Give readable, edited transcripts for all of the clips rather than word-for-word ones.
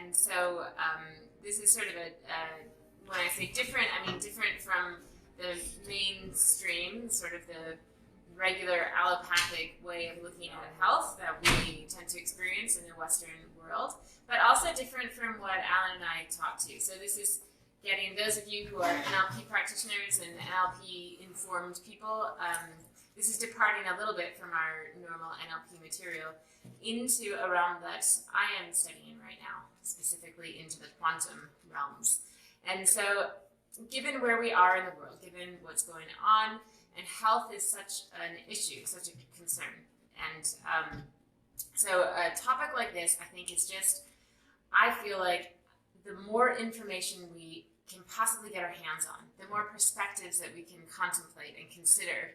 And so this is sort of when I say different, I mean different from the mainstream, sort of the regular allopathic way of looking at health that we tend to experience in the Western world, but also different from what Alan and I talk to. So this is getting those of you who are NLP practitioners and NLP informed people, this is departing a little bit from our normal NLP material into a realm that I am studying right now, specifically into the quantum realms. And so given where we are in the world, given what's going on, and health is such an issue, such a concern. And so a topic like this, I think, is just, I feel like the more information we can possibly get our hands on, the more perspectives that we can contemplate and consider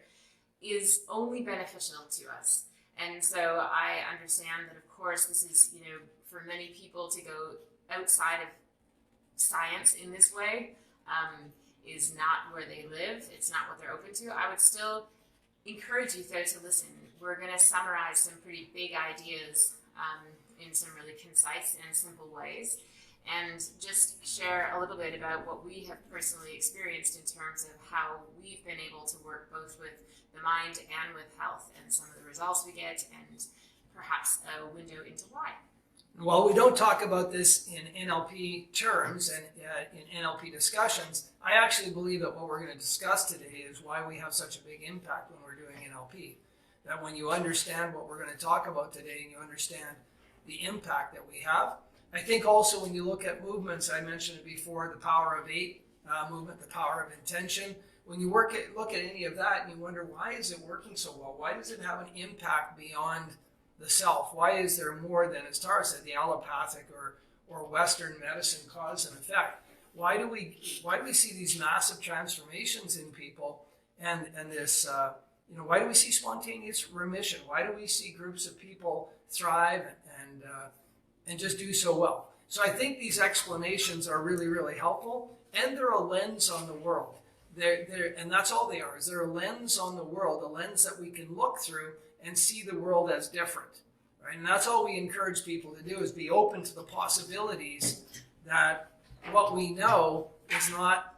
is only beneficial to us. And so I understand that, of course, this is, for many people to go outside of science in this way, is not where they live. It's not what they're open to. I would still encourage you, though, to listen. We're going to summarize some pretty big ideas in some really concise and simple ways, and just share a little bit about what we have personally experienced in terms of how we've been able to work both with the mind and with health, and some of the results we get, and perhaps a window into why. While we don't talk about this in NLP terms and in NLP discussions, I actually believe that what we're going to discuss today is why we have such a big impact when we're doing NLP. That when you understand what we're going to talk about today and you understand the impact that we have, I think also when you look at movements, I mentioned it before, the power of 8 movement, the power of intention. When you look at any of that and you wonder, why is it working so well? Why does it have an impact beyond the self? Why is there more than, as Tara said, the allopathic or Western medicine cause and effect? Why do we see these massive transformations in people and this why do we see spontaneous remission? Why do we see groups of people thrive and just do so well? So I think these explanations are really, really helpful, and they're a lens on the world. And that's all they are, is they're a lens on the world, a lens that we can look through and see the world as different, right? And that's all we encourage people to do, is be open to the possibilities that what we know is not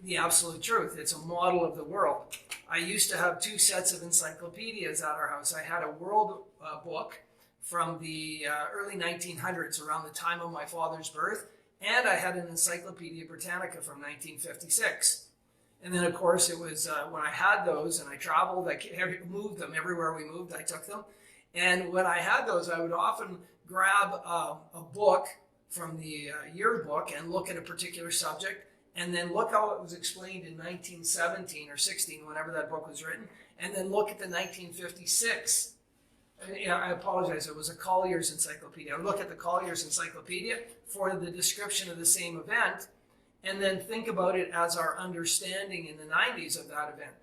the absolute truth. It's a model of the world. I used to have 2 sets of encyclopedias at our house. I had a world book from the early 1900s, around the time of my father's birth, and I had an Encyclopedia Britannica from 1956. And then, of course, it was when I had those and I traveled, I moved them everywhere we moved, I took them. And when I had those, I would often grab a book from the yearbook and look at a particular subject, and then look how it was explained in 1917 or 16, whenever that book was written, and then look at the 1956. I apologize, it was a Collier's Encyclopedia. I would look at the Collier's Encyclopedia for the description of the same event, and then think about it as our understanding in the 90s of that event.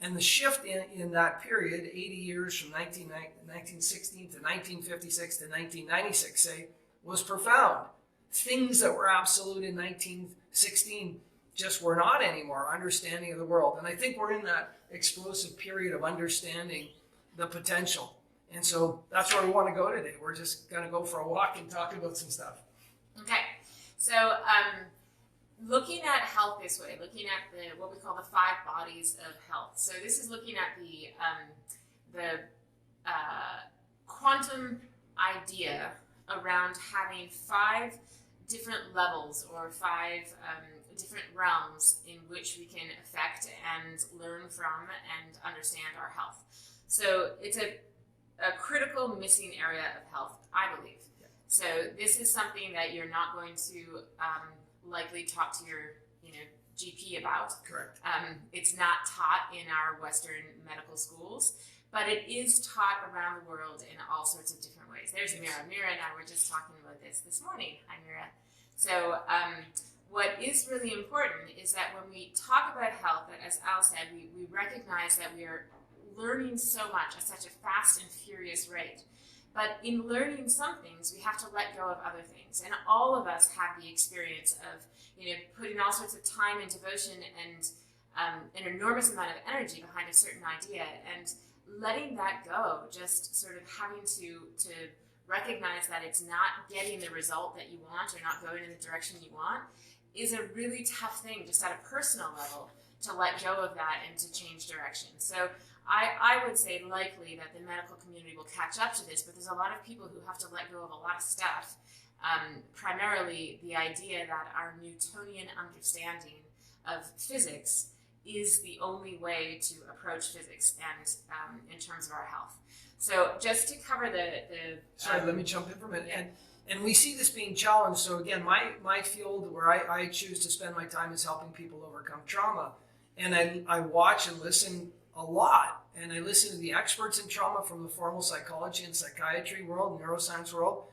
And the shift in that period, 80 years from 1916 to 1956 to 1996, say, was profound. Things that were absolute in 1916 just were not anymore, understanding of the world. And I think we're in that explosive period of understanding the potential. And so that's where we want to go today. We're just going to go for a walk and talk about some stuff. Okay. So, looking at health this way, looking at what we call the 5 bodies of health. So this is looking at the quantum idea around having 5 different levels or 5 different realms in which we can affect and learn from and understand our health. So it's a critical missing area of health, I believe. Yeah. So this is something that you're not going to likely talk to your GP about. Correct. It's not taught in our Western medical schools, but it is taught around the world in all sorts of different ways. There's Mira. Mira and I were just talking about this morning. Hi, Mira. So what is really important is that when we talk about health, that as Al said, we recognize that we are learning so much at such a fast and furious rate. But in learning some things, we have to let go of other things. And all of us have the experience of, putting all sorts of time and devotion and an enormous amount of energy behind a certain idea, and letting that go, just sort of having to recognize that it's not getting the result that you want or not going in the direction you want is a really tough thing just at a personal level to let go of that and to change direction. So I would say likely that the medical community will catch up to this, but there's a lot of people who have to let go of a lot of stuff. Primarily the idea that our Newtonian understanding of physics is the only way to approach physics and in terms of our health. So just to cover the Sorry, let me jump in for a minute. And we see this being challenged. So again, my field where I choose to spend my time is helping people overcome trauma. And I watch and listen a lot. And I listen to the experts in trauma from the formal psychology and psychiatry world, neuroscience world.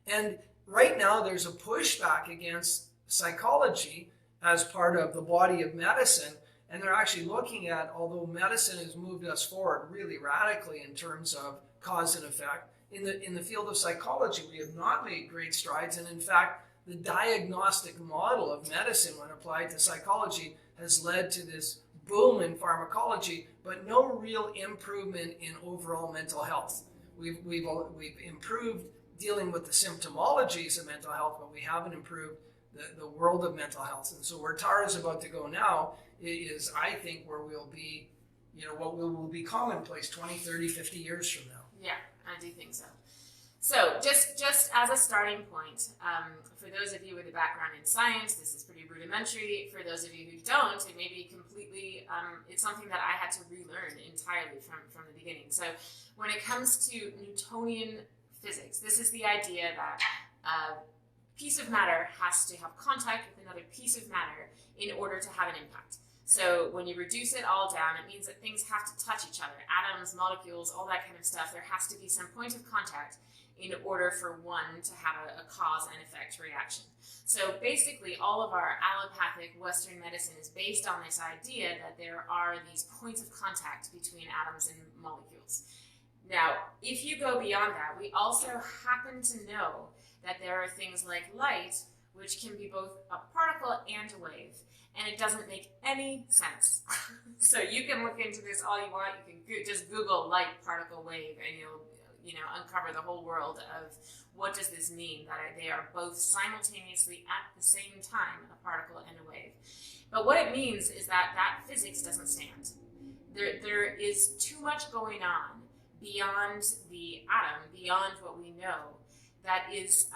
And right now there's a pushback against psychology as part of the body of medicine. And they're actually looking at, although medicine has moved us forward really radically in terms of cause and effect, in the field of psychology, we have not made great strides. And in fact, the diagnostic model of medicine when applied to psychology has led to this boom in pharmacology, but no real improvement in overall mental health. We've improved dealing with the symptomologies of mental health, but we haven't improved the world of mental health. And so where Tara is about to go now is, I think, where we'll be, what will be commonplace 20, 30, 50 years from now. Yeah, I do think so. So just as a starting point, for those of you with a background in science, this is pretty rudimentary. For those of you who don't, it may be completely, it's something that I had to relearn entirely from the beginning. So when it comes to Newtonian physics, this is the idea that a piece of matter has to have contact with another piece of matter in order to have an impact. So when you reduce it all down, it means that things have to touch each other. Atoms, molecules, all that kind of stuff. There has to be some point of contact in order for one to have a cause and effect reaction. So basically all of our allopathic Western medicine is based on this idea that there are these points of contact between atoms and molecules. Now, if you go beyond that, we also happen to know that there are things like light, which can be both a particle and a wave. And it doesn't make any sense. So you can look into this all you want. You can just Google light, particle, wave, and you'll uncover the whole world of what does this mean, that they are both simultaneously at the same time a particle and a wave. But what it means is that physics doesn't stand. There is too much going on beyond the atom, beyond what we know, that is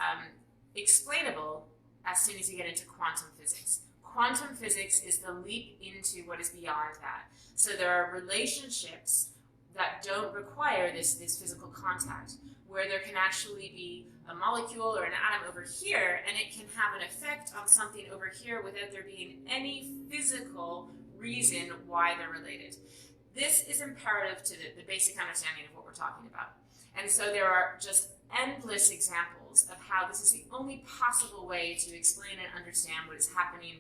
explainable as soon as you get into quantum physics. Quantum physics is the leap into what is beyond that. So there are relationships that don't require this physical contact, where there can actually be a molecule or an atom over here, and it can have an effect on something over here without there being any physical reason why they're related. This is imperative to the basic understanding of what we're talking about. And so there are just endless examples of how this is the only possible way to explain and understand what is happening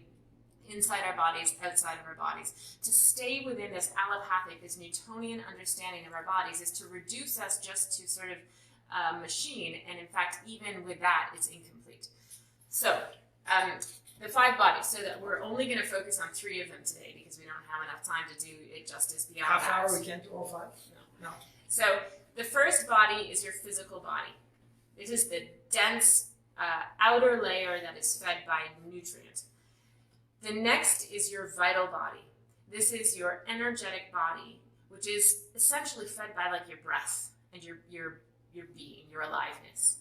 inside our bodies, outside of our bodies. To stay within this allopathic, this Newtonian understanding of our bodies is to reduce us just to sort of a machine, and in fact, even with that, it's incomplete. So, the 5 bodies, so that we're only going to focus on 3 of them today because we don't have enough time to do it justice beyond that. Half hour, we can't do all 5? No. So, the first body is your physical body. This is the dense outer layer that is fed by nutrient. The next is your vital body. This is your energetic body, which is essentially fed by like your breath and your being, your aliveness.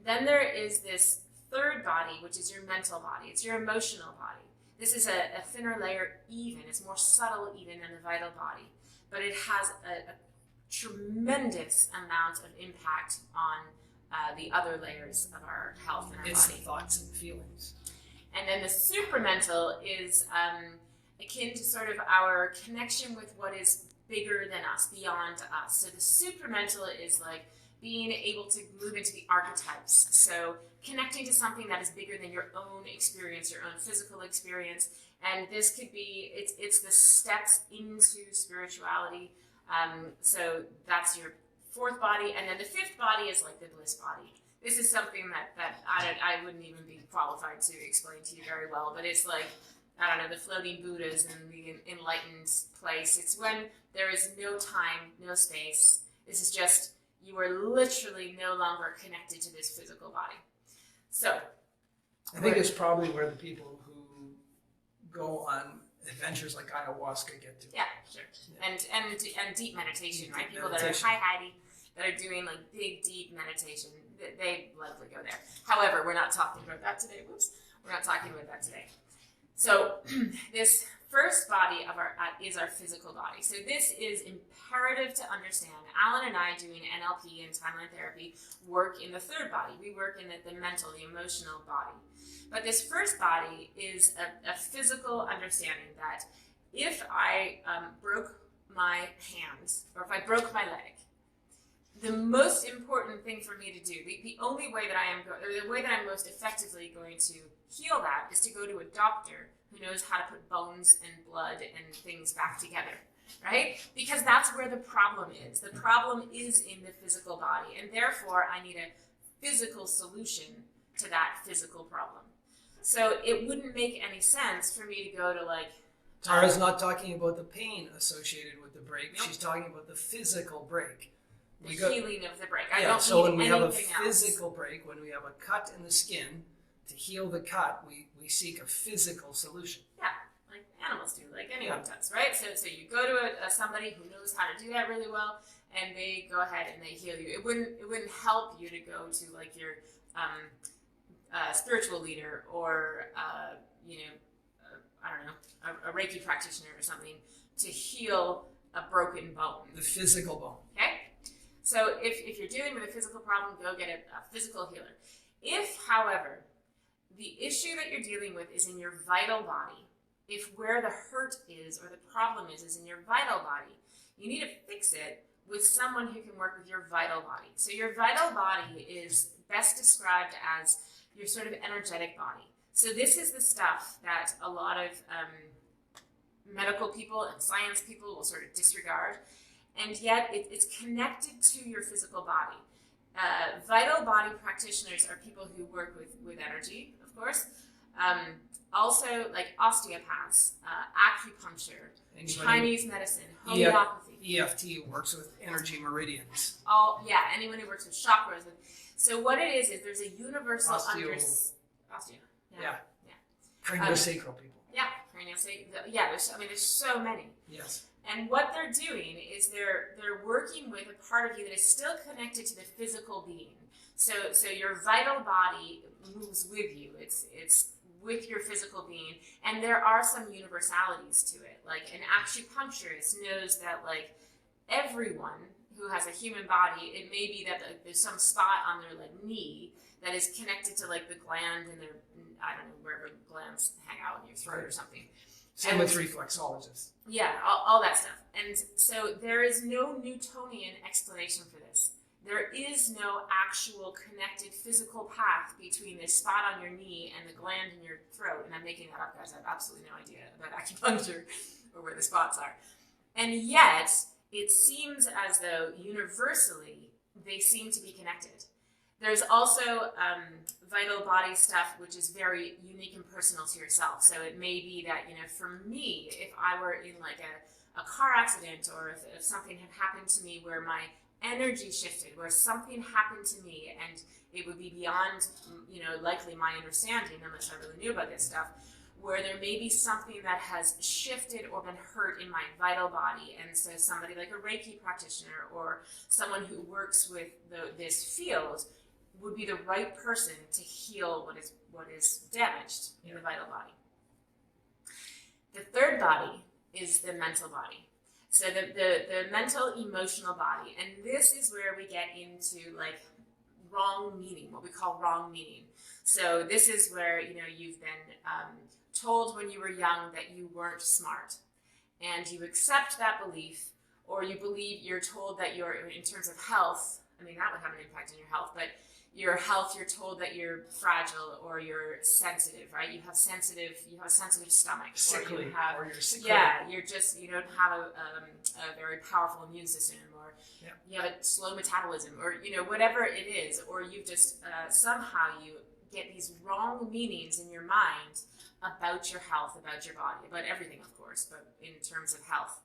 Then there is this third body, which is your mental body. It's your emotional body. This is a thinner layer even. It's more subtle even than the vital body. But it has a tremendous amount of impact on the other layers of our health and our It's body. the thoughts and feelings. And then the supramental is akin to sort of our connection with what is bigger than us, beyond us. So the supramental is like being able to move into the archetypes. So connecting to something that is bigger than your own experience, your own physical experience. And this could be, it's the steps into spirituality. So that's your 4th body. And then the 5th body is like the bliss body. This is something that I wouldn't even be qualified to explain to you very well, but it's like, I don't know, the floating Buddhas and the enlightened place. It's when there is no time, no space. This is just you are literally no longer connected to this physical body. So I think it's probably where the people who go on adventures like ayahuasca get to. Yeah, sure. Yeah. And deep meditation, right? People meditation. that are high that are doing like big, deep meditation, they likely go there. However, we're not talking about that today. We're not talking about that today. So this first body of is our physical body. So this is imperative to understand. Alan and I, doing NLP and timeline therapy, work in the third body. We work in the mental, the emotional body. But this first body is a physical understanding that if I broke my hand, or if I broke my leg, the most important thing for me to do, the only way that the way that I'm most effectively going to heal that is to go to a doctor who knows how to put bones and blood and things back together, right? Because that's where the problem is. The problem is in the physical body, and therefore I need a physical solution to that physical problem. So it wouldn't make any sense for me to go to like... Tara's not talking about the pain associated with the break. Nope. She's talking about the physical break. The healing of the break. So when we have a physical break, when we have a cut in the skin, to heal the cut, we seek a physical solution. Yeah, like animals do, like anyone does, right? So you go to somebody who knows how to do that really well, and they go ahead and they heal you. It wouldn't help you to go to like your spiritual leader or I don't know, a Reiki practitioner or something to heal a broken bone. The physical bone. Okay? So if you're dealing with a physical problem, go get a physical healer. If, however, the issue that you're dealing with is in your vital body, if where the hurt is or the problem is in your vital body, you need to fix it with someone who can work with your vital body. So your vital body is best described as your sort of energetic body. So this is the stuff that a lot of medical people and science people will sort of disregard, and yet it's connected to your physical body. Vital body practitioners are people who work with energy, of course. Also, like osteopaths, acupuncture, Chinese medicine, homeopathy. EFT works with energy meridians. Anyone who works with chakras. So what it is there's a universal Craniosacral people. Yeah, craniosacral. Yeah, there's so many. Yes. And what they're doing is they're working with a part of you that is still connected to the physical being. So your vital body moves with you. It's with your physical being, and there are some universalities to it. Like an acupuncturist knows that like everyone who has a human body, it may be that there's some spot on their like knee that is connected to like the gland in their, I don't know, wherever glands hang out in your throat or something. Same with reflexologists. Yeah, all that stuff. And so there is no Newtonian explanation for this. There is no actual connected physical path between this spot on your knee and the gland in your throat. And I'm making that up, guys. I have absolutely no idea about acupuncture or where the spots are. And yet, it seems as though universally they seem to be connected. There's also vital body stuff which is very unique and personal to yourself. So it may be that, for me, if I were in like a car accident, or if something had happened to me where my energy shifted, where something happened to me and it would be beyond, likely my understanding, unless I really knew about this stuff, where there may be something that has shifted or been hurt in my vital body. And so somebody like a Reiki practitioner or someone who works with this field would be the right person to heal what is damaged in the vital body. The third body is the mental body. So the mental emotional body, and this is where we get into like wrong meaning, what we call wrong meaning. So this is where you've been told when you were young that you weren't smart, and you accept that belief, or you're told that you're, in terms of health, that would have an impact on your health, but your health, you're told that you're fragile or you're sensitive, right? You have a sensitive stomach. Sickly, or you're sickly. Yeah, you don't have a very powerful immune system, or you have a slow metabolism, or whatever it is, or you just somehow you get these wrong meanings in your mind about your health, about your body, about everything, of course, but in terms of health.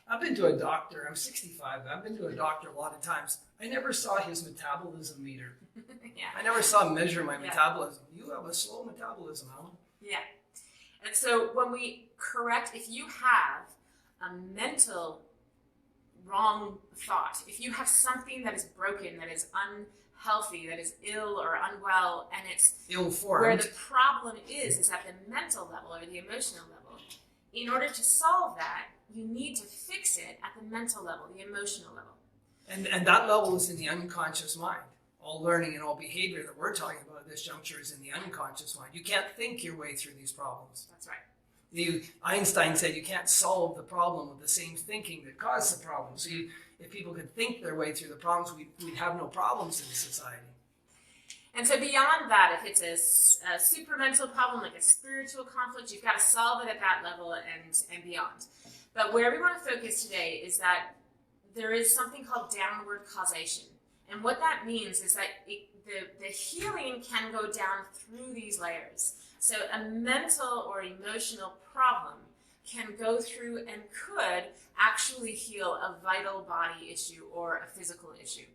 I've been to a doctor. I'm 65. I've been to a doctor a lot of times. I never saw his metabolism meter. Yeah. I never saw him measure my metabolism. You have a slow metabolism, Alan. Yeah. And so when we correct, if you have a mental wrong thought, if you have something that is broken, that is unhealthy, that is ill or unwell, and it's ill-formed, where the problem is at the mental level or the emotional level, in order to solve that, you need to fix it at the mental level, the emotional level. And that level is in the unconscious mind. All learning and all behavior that we're talking about at this juncture is in the unconscious mind. You can't think your way through these problems. That's right. Einstein said you can't solve the problem with the same thinking that caused the problem. So if people could think their way through the problems, we'd have no problems in society. And so beyond that, if it's a supramental problem, like a spiritual conflict, you've got to solve it at that level and beyond. But where we want to focus today is that there is something called downward causation. And what that means is that the healing can go down through these layers. So a mental or emotional problem can go through and could actually heal a vital body issue or a physical issue.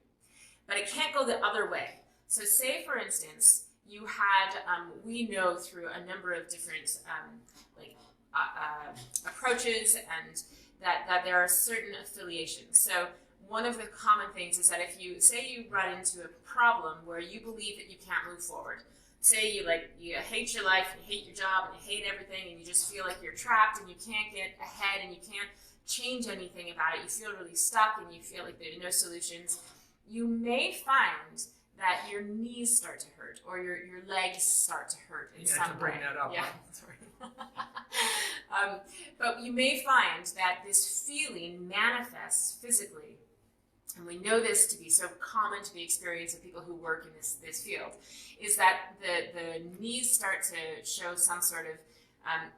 But it can't go the other way. So say, for instance, you had, we know through a number of different approaches and that there are certain affiliations. So one of the common things is that if you, say you run into a problem where you believe that you can't move forward, say you hate your life, and you hate your job, and you hate everything, and you just feel like you're trapped and you can't get ahead and you can't change anything about it, you feel really stuck and you feel like there are no solutions, you may find that your knees start to hurt or your legs start to hurt in some way. To bring that up. Yeah, sorry. But you may find that this feeling manifests physically, and we know this to be so common to the experience of people who work in this field, is that the knees start to show some sort of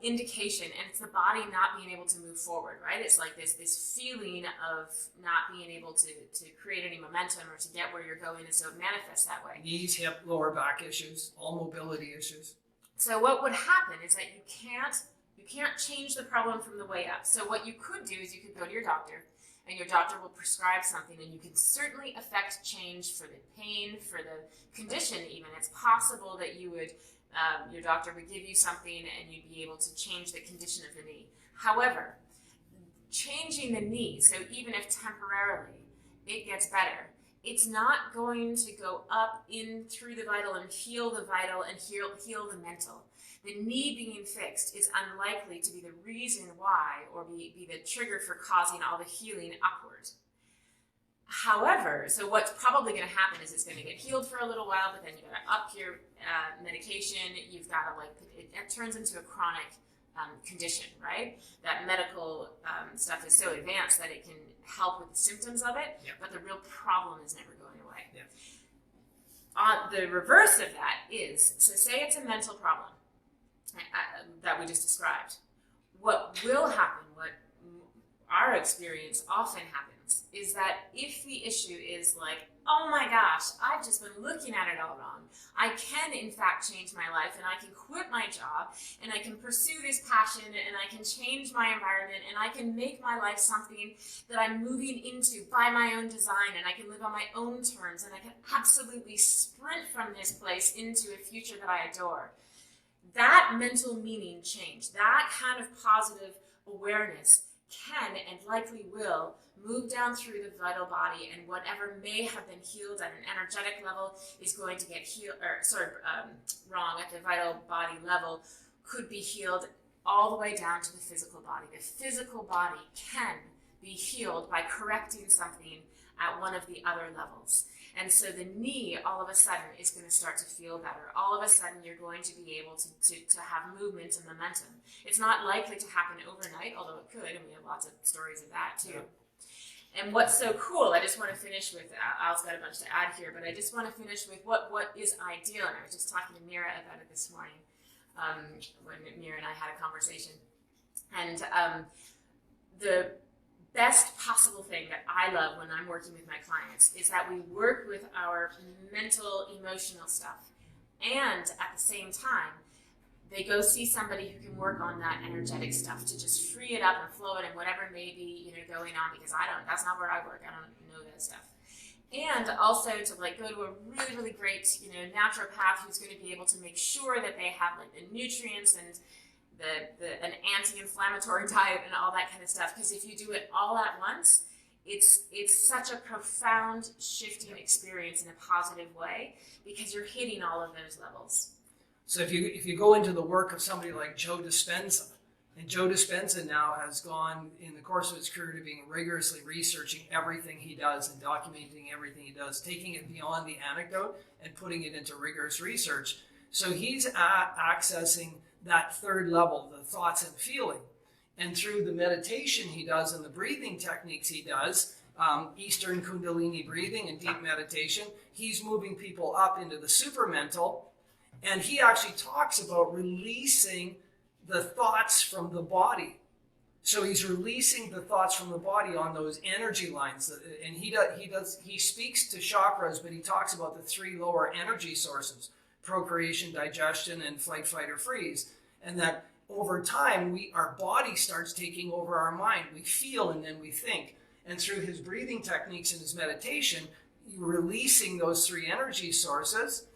indication, and it's the body not being able to move forward, right? It's like this feeling of not being able to create any momentum or to get where you're going, and so it manifests that way. Knees, hip, lower back issues, all mobility issues. So what would happen is that you can't change the problem from the way up. So what you could do is you could go to your doctor, and your doctor will prescribe something, and you can certainly affect change for the pain, for the condition even. It's possible that you would, your doctor would give you something and you'd be able to change the condition of the knee. However, changing the knee, so even if temporarily it gets better, it's not going to go up in through the vital and heal the vital and heal the mental. The knee being fixed is unlikely to be the reason why or be the trigger for causing all the healing upward. However, so what's probably going to happen is it's going to get healed for a little while, but then you've got to up your medication. You've got to it turns into a chronic condition, right? That medical stuff is so advanced that it can help with the symptoms of it, but the real problem is never going away. Yeah. The reverse of that is, so say it's a mental problem that we just described. What will happen, what our experience often happens, is that if the issue is like, oh my gosh, I've just been looking at it all wrong. I can in fact change my life, and I can quit my job, and I can pursue this passion, and I can change my environment, and I can make my life something that I'm moving into by my own design, and I can live on my own terms, and I can absolutely sprint from this place into a future that I adore. That mental meaning change, that kind of positive awareness can and likely will move down through the vital body, and whatever may have been healed at an energetic level is going to get healed, wrong at the vital body level, could be healed all the way down to the physical body. The physical body can be healed by correcting something at one of the other levels. And so the knee, all of a sudden, is going to start to feel better. All of a sudden, you're going to be able to have movement and momentum. It's not likely to happen overnight, although it could, and we have lots of stories of that too. Yeah. And what's so cool, I just want to finish with, Al's got a bunch to add here, but I just want to finish with what is ideal. And I was just talking to Mira about it this morning when Mira and I had a conversation. And the best possible thing that I love when I'm working with my clients is that we work with our mental, emotional stuff And at the same time, they go see somebody who can work on that energetic stuff to just free it up and flow it and whatever may be, going on, because that's not where I work. I don't know that stuff. And also to go to a really, really great, naturopath who's going to be able to make sure that they have the nutrients and an anti-inflammatory diet and all that kind of stuff. Because if you do it all at once, it's such a profound shifting experience in a positive way, because you're hitting all of those levels. So if you go into the work of somebody like Joe Dispenza, and Joe Dispenza now has gone in the course of his career to being rigorously researching everything he does and documenting everything he does, taking it beyond the anecdote and putting it into rigorous research. So he's accessing that third level, the thoughts and feeling. And through the meditation he does and the breathing techniques he does, Eastern Kundalini breathing and deep meditation, he's moving people up into the supermental. And he actually talks about releasing the thoughts from the body. So he's releasing the thoughts from the body on those energy lines. And he speaks to chakras, but he talks about the 3 lower energy sources: procreation, digestion, and flight, fight, or freeze. And that over time, our body starts taking over our mind. We feel and then we think. And through his breathing techniques and his meditation, you're releasing those 3 energy sources.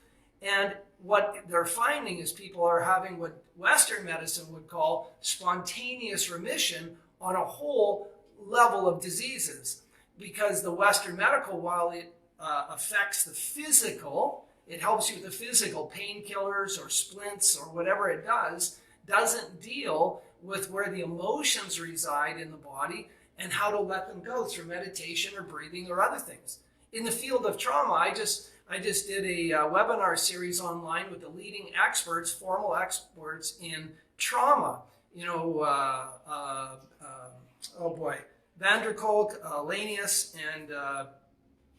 And what they're finding is people are having what Western medicine would call spontaneous remission on a whole level of diseases. Because the Western medical, while it affects the physical, it helps you with the physical, painkillers or splints or whatever it does, doesn't deal with where the emotions reside in the body and how to let them go through meditation or breathing or other things. In the field of trauma, I just did a webinar series online with the leading experts, formal experts in trauma. Van der Kolk, Lanius, and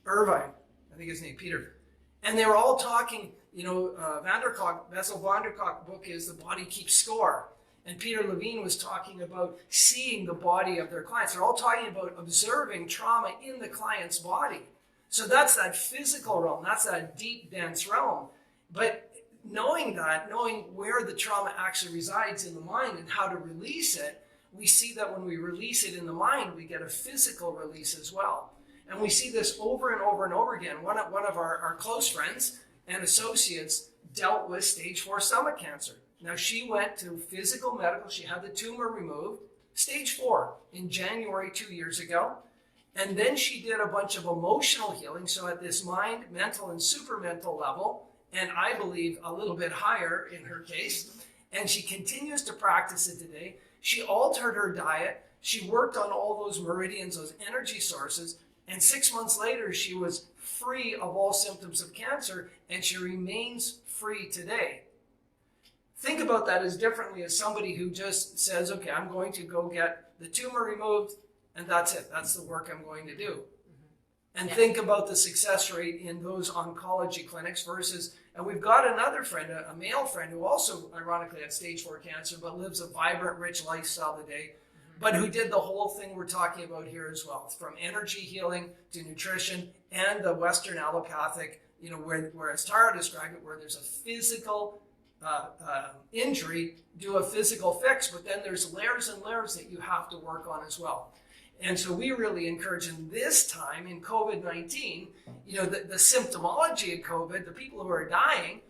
Irvine, I think his name, Peter. And they were all talking, Bessel van der Kolk's book is The Body Keeps Score. And Peter Levine was talking about seeing the body of their clients. They're all talking about observing trauma in the client's body. So that's that physical realm. That's that deep, dense realm. But knowing where the trauma actually resides in the mind and how to release it, we see that when we release it in the mind, we get a physical release as well. And we see this over and over and over again. One of our close friends and associates dealt with stage 4 stomach cancer. Now, she went to physical medical. She had the tumor removed, stage 4, in January 2 years ago. And then she did a bunch of emotional healing. So at this mind, mental, and supermental level, and I believe a little bit higher in her case, and she continues to practice it today. She altered her diet. She worked on all those meridians, those energy sources. And 6 months later, she was free of all symptoms of cancer, and she remains free today. Think about that as differently as somebody who just says, okay, I'm going to go get the tumor removed, and that's it. That's the work I'm going to do. Mm-hmm. And think about the success rate in those oncology clinics versus, and we've got another friend, a male friend, who also ironically had stage 4 cancer, but lives a vibrant, rich lifestyle today, but who did the whole thing we're talking about here as well, from energy healing to nutrition and the Western allopathic, where as Tara described it, where there's a physical injury, do a physical fix, but then there's layers and layers that you have to work on as well. And so we really encourage in this time in COVID-19, the symptomology of COVID, the people who are dying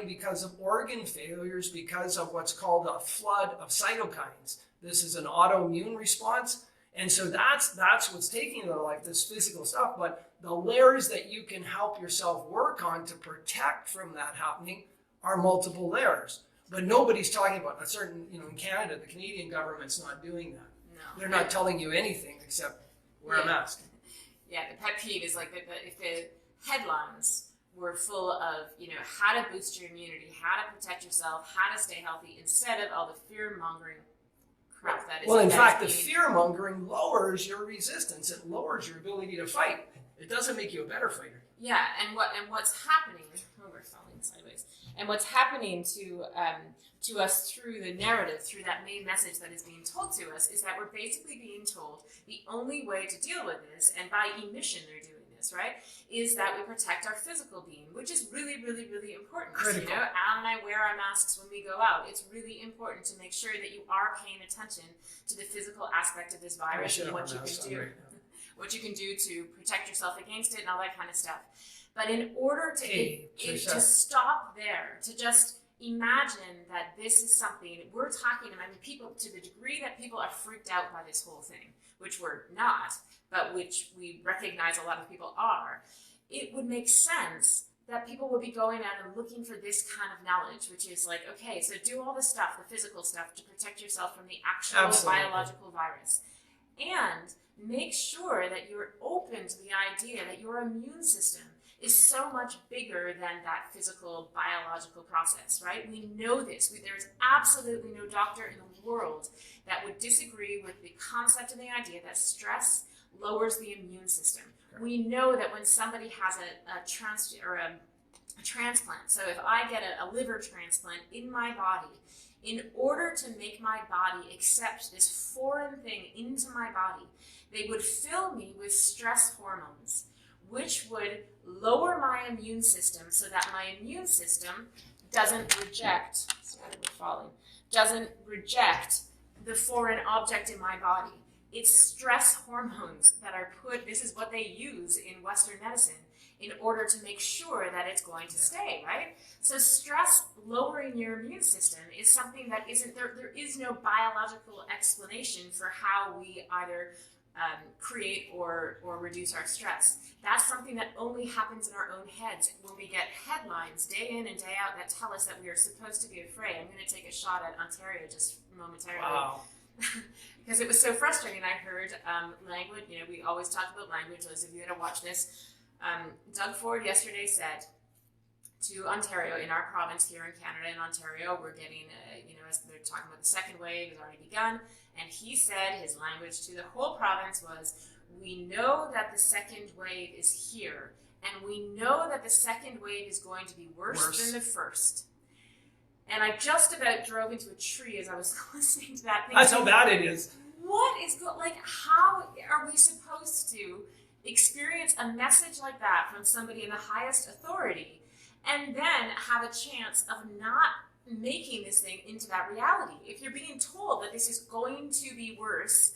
because of organ failures, because of what's called a flood of cytokines. This is an autoimmune response. And so that's what's taking their life, this physical stuff. But the layers that you can help yourself work on to protect from that happening are multiple layers. But nobody's talking about a certain, in Canada, the Canadian government's not doing that. No. They're not telling you anything except wear a mask. Yeah, the pet peeve is if the headlines were full of, how to boost your immunity, how to protect yourself, how to stay healthy, instead of all the fear-mongering crap that is. Well, in fact, the fear-mongering lowers your resistance. It lowers your ability to fight. It doesn't make you a better fighter. Yeah, and what's happening, we're falling sideways, and what's happening to us through the narrative, through that main message that is being told to us, is that we're basically being told the only way to deal with this, and by emission they're doing this, this, right, is that we protect our physical being, which is really, really, really important. Critical. You know, Alan and I wear our masks when we go out. It's really important to make sure that you are paying attention to the physical aspect of this virus and what you can do. What you can do to protect yourself against it and all that kind of stuff. But in order to stop there, to just imagine that this is something we're talking about, I mean, people, to the degree that people are freaked out by this whole thing, which we're not, but which we recognize a lot of people are, it would make sense that people will be going out and looking for this kind of knowledge, which is like, okay, so do all the stuff, the physical stuff, to protect yourself from the actual biological virus. And make sure that you're open to the idea that your immune system is so much bigger than that physical biological process, right? We know this. There's absolutely no doctor in the world that would disagree with the concept and the idea that stress lowers the immune system. Okay. We know that when somebody has a transplant, so if I get a liver transplant in my body, in order to make my body accept this foreign thing into my body, they would fill me with stress hormones, which would lower my immune system so that my immune system doesn't reject the foreign object in my body. It's stress hormones that are put, this is what they use in Western medicine in order to make sure that it's going to stay, right? So stress lowering your immune system is something that there is no biological explanation for how we either create or reduce our stress. That's something that only happens in our own heads when we get headlines day in and day out that tell us that we are supposed to be afraid. I'm going to take a shot at Ontario just momentarily. Wow. Because it was so frustrating. I heard language, you know, we always talk about language, those of you that have watched this. Doug Ford yesterday said to Ontario, in our province here in Canada, in Ontario, we're getting, as they're talking about the second wave has already begun, and he said his language to the whole province was, we know that the second wave is here, and we know that the second wave is going to be worse than the first. And I just about drove into a tree as I was listening to that thing. That's how bad it is. What is how are we supposed to experience a message like that from somebody in the highest authority and then have a chance of not making this thing into that reality? If you're being told that this is going to be worse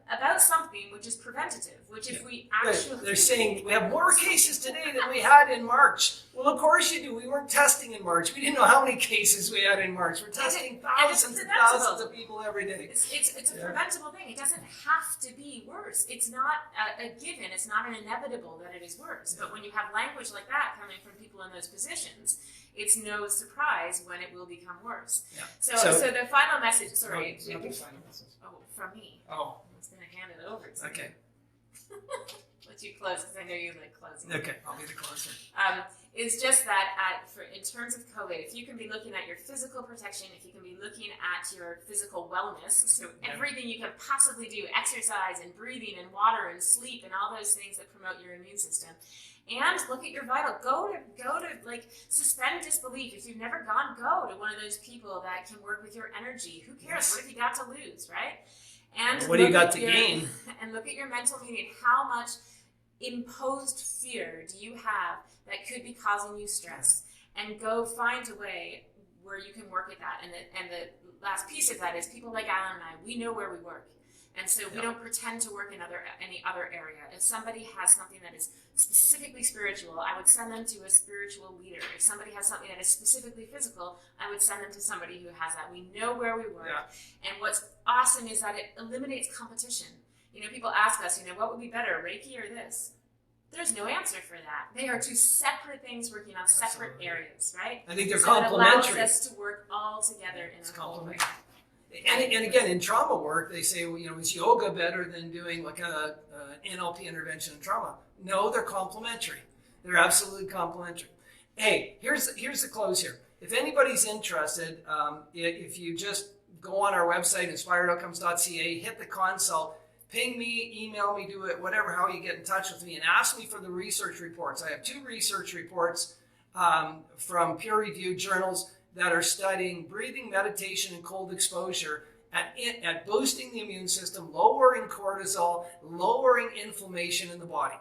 about something which is preventative, which if we actually... They're saying we have more cases today than we had in March. Well, of course you do. We weren't testing in March. We didn't know how many cases we had in March. We're testing thousands and thousands of people every day. It's a preventable thing. It doesn't have to be worse. It's not a given. It's not an inevitable that it is worse. But when you have language like that coming from people in those positions, it's no surprise when it will become worse. Yeah. So the final message, sorry. Not the final message. Oh, from me. Oh. I was going to hand it over to you. Okay. Let you close because I know you like closing. Okay, I'll be the closer. It's just that in terms of COVID, if you can be looking at your physical protection, if you can be looking at your physical wellness, so everything you can possibly do, exercise and breathing and water and sleep and all those things that promote your immune system, and look at your vital. Go to suspend disbelief. If you've never gone, go to one of those people that can work with your energy. Who cares? Yes. What have you got to lose, right? And what do you got to gain? And look at your mental meaning. How much imposed fear do you have that could be causing you stress? And go find a way where you can work at that. And the last piece of that is people like Alan and I, we know where we work. And so we don't pretend to work in any other area. If somebody has something that is specifically spiritual, I would send them to a spiritual leader. If somebody has something that is specifically physical, I would send them to somebody who has that. We know where we work. Yeah. And what's awesome is that it eliminates competition. People ask us, what would be better, Reiki or this? There's no answer for that. They are two separate things working on separate areas, right? I think they're complementary. It allows us to work all together in a whole way. And again, in trauma work, they say, is yoga better than doing like a NLP intervention in trauma? No, they're complementary. They're absolutely complementary. Hey, here's the close here. If anybody's interested, if you just go on our website, inspiredoutcomes.ca, hit the consult, ping me, email me, do it, whatever, how you get in touch with me, and ask me for the research reports. I have 2 research reports from peer-reviewed journals that are studying breathing, meditation, and cold exposure at boosting the immune system, lowering cortisol, lowering inflammation in the body.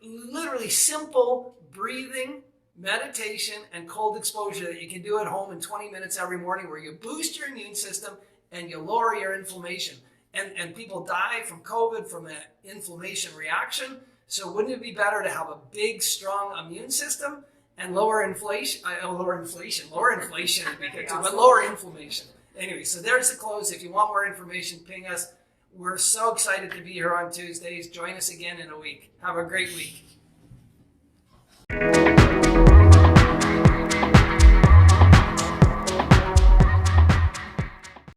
literally simple breathing, meditation, and cold exposure that you can do at home in 20 minutes every morning, where you boost your immune system and you lower your inflammation. And people die from COVID from an inflammation reaction. So wouldn't it be better to have a big, strong immune system and lower inflation would be good too, but lower inflammation. Anyway, so there's the close. If you want more information, ping us. We're so excited to be here on Tuesdays. Join us again in a week. Have a great week.